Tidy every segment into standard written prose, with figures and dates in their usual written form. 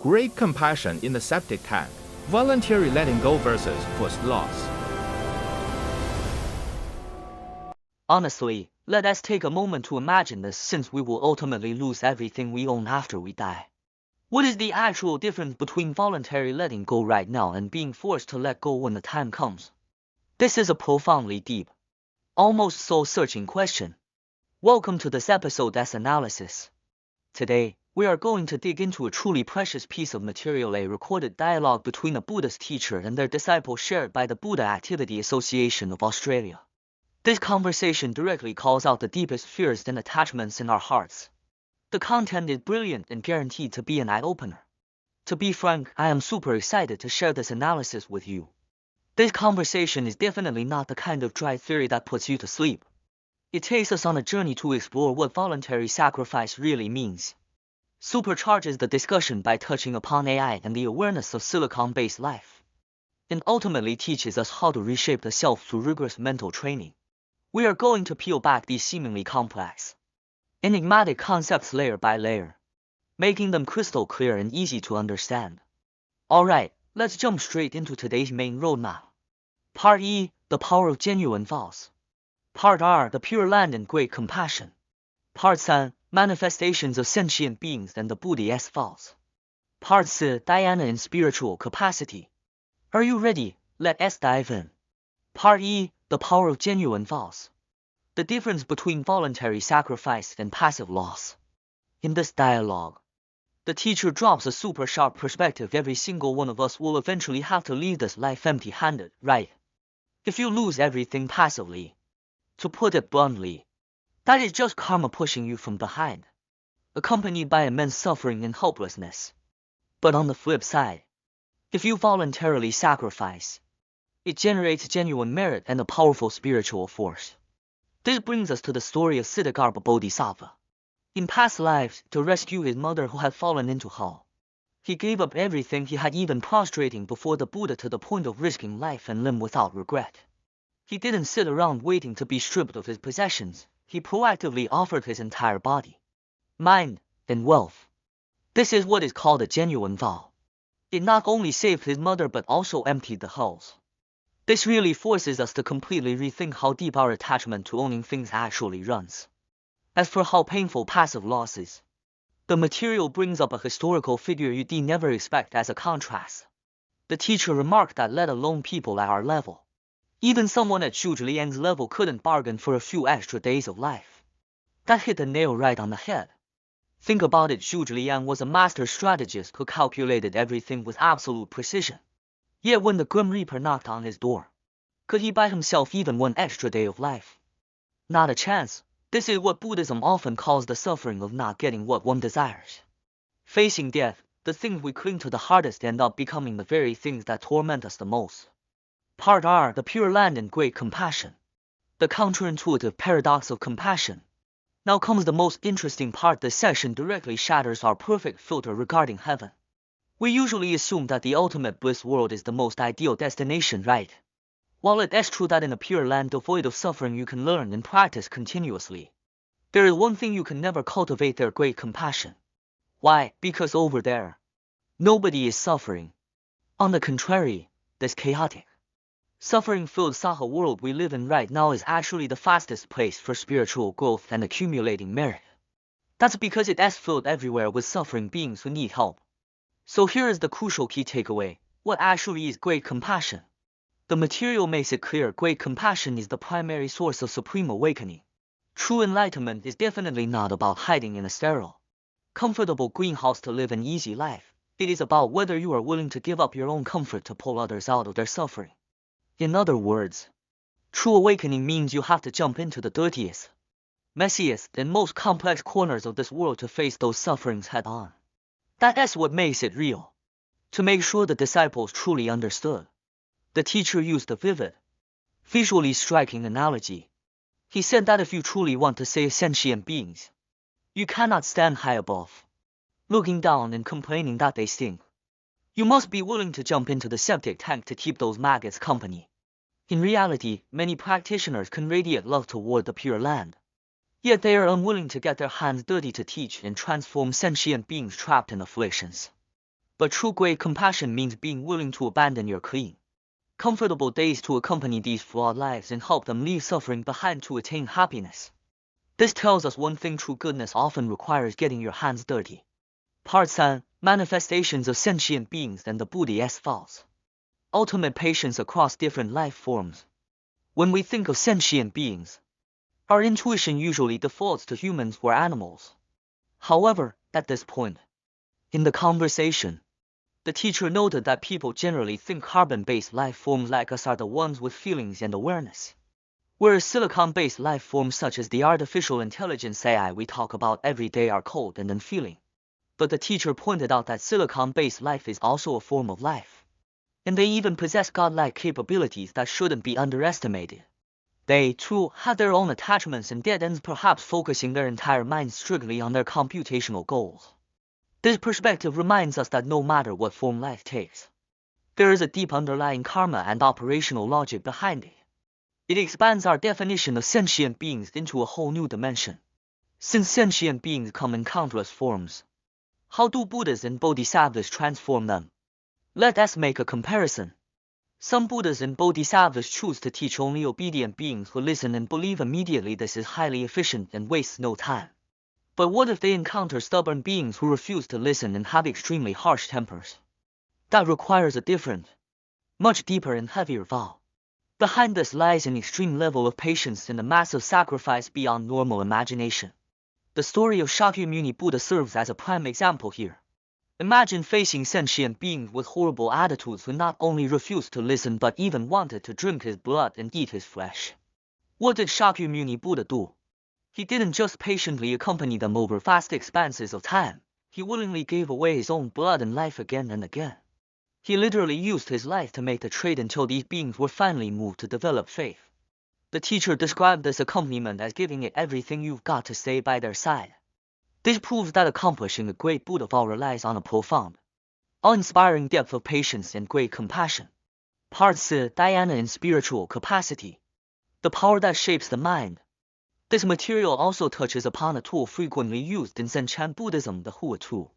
Great compassion in the septic tank. Voluntary letting go versus forced loss. Honestly, let us take a moment to imagine this, since we will ultimately lose everything we own after we die. What is the actual difference between voluntary letting go right now and being forced to let go when the time comes? This is a profoundly deep, almost soul-searching question. Welcome to this episode's analysis. Today, we are going to dig into a truly precious piece of material, a recorded dialogue between a Buddhist teacher and their disciple shared by the Buddha Activity Association of Australia. This conversation directly calls out the deepest fears and attachments in our hearts. The content is brilliant and guaranteed to be an eye-opener. To be frank, I am super excited to share this analysis with you. This conversation is definitely not the kind of dry theory that puts you to sleep. It takes us on a journey to explore what voluntary sacrifice really means, supercharges the discussion by touching upon AI and the awareness of silicon-based life, and ultimately teaches us how to reshape the self through rigorous mental training. We are going to peel back these seemingly complex, enigmatic concepts layer by layer, making them crystal clear and easy to understand. Alright, let's jump straight into today's main roadmap. Part E, the power of genuine vows. Part R, the pure land and great compassion. Part 3, manifestations of sentient beings and the Buddhist vows. Part C, Dhyana and spiritual capacity. Are you ready? Let us dive in. Part E, the power of genuine vows. The difference between voluntary sacrifice and passive loss. In this dialogue, the teacher drops a super sharp perspective. Every single one of us will eventually have to leave this life empty-handed, right? If you lose everything passively, to put it bluntly, that is just karma pushing you from behind, accompanied by immense suffering and hopelessness. But on the flip side, if you voluntarily sacrifice, it generates genuine merit and a powerful spiritual force. This brings us to the story of Siddhartha Bodhisattva. In past lives, to rescue his mother who had fallen into hell, he gave up everything he had, even prostrating before the Buddha to the point of risking life and limb without regret. He didn't sit around waiting to be stripped of his possessions. He proactively offered his entire body, mind, and wealth. This is what is called a genuine vow. It not only saved his mother but also emptied the hells. This really forces us to completely rethink how deep our attachment to owning things actually runs. As for how painful passive loss is, the material brings up a historical figure you'd never expect as a contrast. The teacher remarked that let alone people at our level, even someone at Zhu Zhiliang's level couldn't bargain for a few extra days of life. That hit the nail right on the head. Think about it, Zhu Zhiliang was a master strategist who calculated everything with absolute precision. Yet when the Grim Reaper knocked on his door, could he buy himself even one extra day of life? Not a chance. This is what Buddhism often calls the suffering of not getting what one desires. Facing death, the things we cling to the hardest end up becoming the very things that torment us the most. Part R, the pure land and great compassion. The counterintuitive paradox of compassion. Now comes the most interesting part. This session directly shatters our perfect filter regarding heaven. We usually assume that the ultimate bliss world is the most ideal destination, right? While it is true that in a pure land devoid of suffering you can learn and practice continuously, there is one thing you can never cultivate there: great compassion. Why? Because over there, nobody is suffering. On the contrary, this chaotic, suffering-filled Saha world we live in right now is actually the fastest place for spiritual growth and accumulating merit. That's because it is filled everywhere with suffering beings who need help. So here is the crucial key takeaway. What actually is great compassion? The material makes it clear great compassion is the primary source of supreme awakening. True enlightenment is definitely not about hiding in a sterile, comfortable greenhouse to live an easy life. It is about whether you are willing to give up your own comfort to pull others out of their suffering. In other words, true awakening means you have to jump into the dirtiest, messiest, and most complex corners of this world to face those sufferings head on. That is what makes it real. To make sure the disciples truly understood, the teacher used a vivid, visually striking analogy. He said that if you truly want to save sentient beings, you cannot stand high above, looking down and complaining that they stink. You must be willing to jump into the septic tank to keep those maggots company. In reality, many practitioners can radiate love toward the pure land, yet they are unwilling to get their hands dirty to teach and transform sentient beings trapped in afflictions. But true great compassion means being willing to abandon your clean, comfortable days to accompany these flawed lives and help them leave suffering behind to attain happiness. This tells us one thing: true goodness often requires getting your hands dirty. Part 7. Manifestations of sentient beings and the Buddha's thoughts. Ultimate patience across different life forms. When we think of sentient beings, our intuition usually defaults to humans or animals. However, at this point in the conversation, the teacher noted that people generally think carbon-based life forms like us are the ones with feelings and awareness, whereas silicon-based life forms such as the artificial intelligence AI we talk about every day are cold and unfeeling. But the teacher pointed out that silicon-based life is also a form of life, and they even possess godlike capabilities that shouldn't be underestimated. They, too, have their own attachments and dead ends, perhaps focusing their entire minds strictly on their computational goals. This perspective reminds us that no matter what form life takes, there is a deep underlying karma and operational logic behind it. It expands our definition of sentient beings into a whole new dimension. Since sentient beings come in countless forms, how do Buddhas and Bodhisattvas transform them? Let us make a comparison. Some Buddhas and Bodhisattvas choose to teach only obedient beings who listen and believe immediately. This is highly efficient and wastes no time. But what if they encounter stubborn beings who refuse to listen and have extremely harsh tempers? That requires a different, much deeper and heavier vow. Behind this lies an extreme level of patience and a massive sacrifice beyond normal imagination. The story of Shakyamuni Buddha serves as a prime example here. Imagine facing sentient beings with horrible attitudes who not only refused to listen but even wanted to drink his blood and eat his flesh. What did Shakyamuni Buddha do? He didn't just patiently accompany them over vast expanses of time. He willingly gave away his own blood and life again and again. He literally used his life to make the trade until these beings were finally moved to develop faith. The teacher described this accompaniment as giving it everything you've got to say by their side. This proves that accomplishing a great Buddha vow relies on a profound, awe-inspiring depth of patience and great compassion. Part 6. Dhyana and spiritual capacity. The power that shapes the mind. This material also touches upon a tool frequently used in sentient Buddhism, the Hua tool.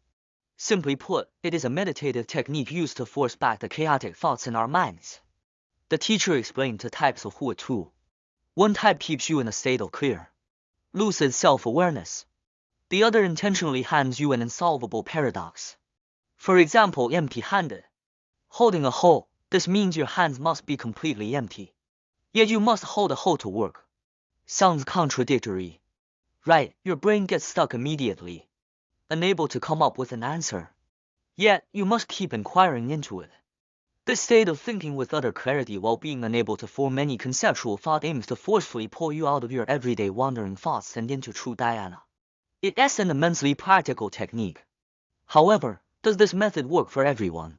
Simply put, it is a meditative technique used to force back the chaotic thoughts in our minds. The teacher explained the types of Hua tool. One type keeps you in a state of clear, lucid self-awareness. The other intentionally hands you an insolvable paradox. For example, empty-handed. Holding a hoe, this means your hands must be completely empty. Yet you must hold a hoe to work. Sounds contradictory, right? Your brain gets stuck immediately, unable to come up with an answer. Yet, you must keep inquiring into it. This state of thinking with utter clarity while being unable to form any conceptual thought aims to forcefully pull you out of your everyday wandering thoughts and into true dhyana. It is an immensely practical technique. However, does this method work for everyone?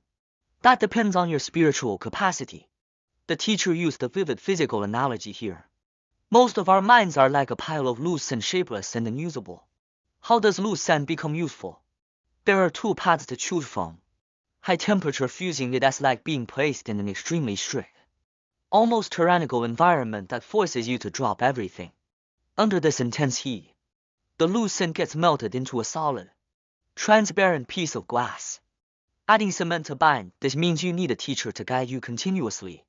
That depends on your spiritual capacity. The teacher used a vivid physical analogy here. Most of our minds are like a pile of loose and shapeless and unusable. How does loose sand become useful? There are two paths to choose from. High temperature fusing it is like being placed in an extremely strict, almost tyrannical environment that forces you to drop everything. Under this intense heat, the loose sand gets melted into a solid, transparent piece of glass. Adding cement to bind, this means you need a teacher to guide you continuously,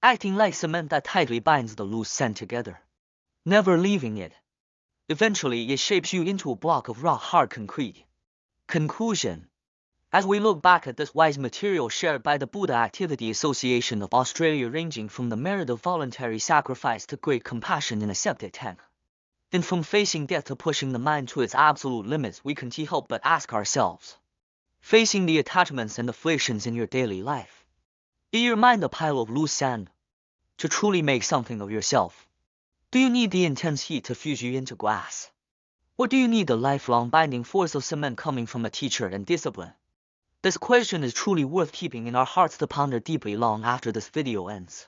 acting like cement that tightly binds the loose sand together, never leaving it. Eventually, it shapes you into a block of rock-hard concrete. Conclusion. As we look back at this wise material shared by the Buddha Activity Association of Australia, ranging from the merit of voluntary sacrifice to great compassion in a septic tank, and from facing death to pushing the mind to its absolute limits, we can't help but ask ourselves, facing the attachments and afflictions in your daily life, is your mind a pile of loose sand? To truly make something of yourself, do you need the intense heat to fuse you into glass? Or do you need the lifelong binding force of cement coming from a teacher and discipline? This question is truly worth keeping in our hearts to ponder deeply long after this video ends.